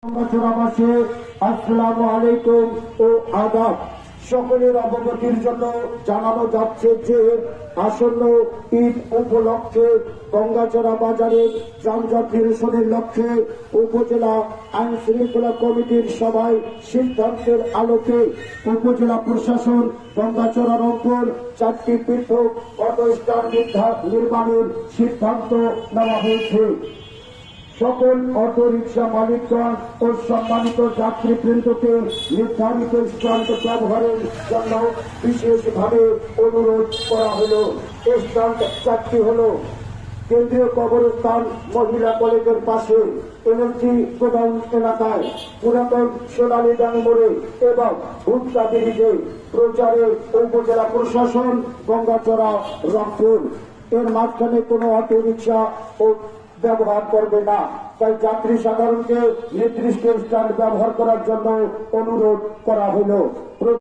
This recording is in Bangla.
গঙ্গাচড়াবাসী আসসালামু আলাইকুম ও আদাব। সকলের অবগতির জন্য জানানো যাচ্ছে যে আসন্ন ঈদ উপলক্ষে গঙ্গাচড়া বাজারে যানজট নিরসনের লক্ষ্যে উপজেলা আইন শৃঙ্খলা কমিটির সভায় সিদ্ধান্তের আলোকে উপজেলা প্রশাসন গঙ্গাচড়ার ওপর 4টি পৃথক অটো স্ট্যান্ড নির্মাণের সিদ্ধান্ত নেওয়া হয়েছে। সকল অটো রিক্সা মালিকগণ ও সম্মানিত যাত্রীবৃন্দকে নির্ধারিত স্ট্যান্ড ব্যবহারের জন্য বিশেষভাবে অনুরোধ করা হল। স্ট্যান্ড 4টি হল: কেন্দ্রীয় কবরস্থান মহিলা কলেজের পাশে, এনএলজি গোডাউন এলাকায়, পুরাতন সোনালী ব্যাংক মোড়ে এবং ভুট্টা ব্রিজে। প্রচারে উপজেলা প্রশাসন গঙ্গাচড়া রংপুর। এর মাঝখানে কোনো অটো রিক্সা ও ব্যবহার করবে না, তাই যাত্রী সাধারণকে নির্দিষ্ট স্ট্যান্ড ব্যবহার করার জন্য অনুরোধ করা হল।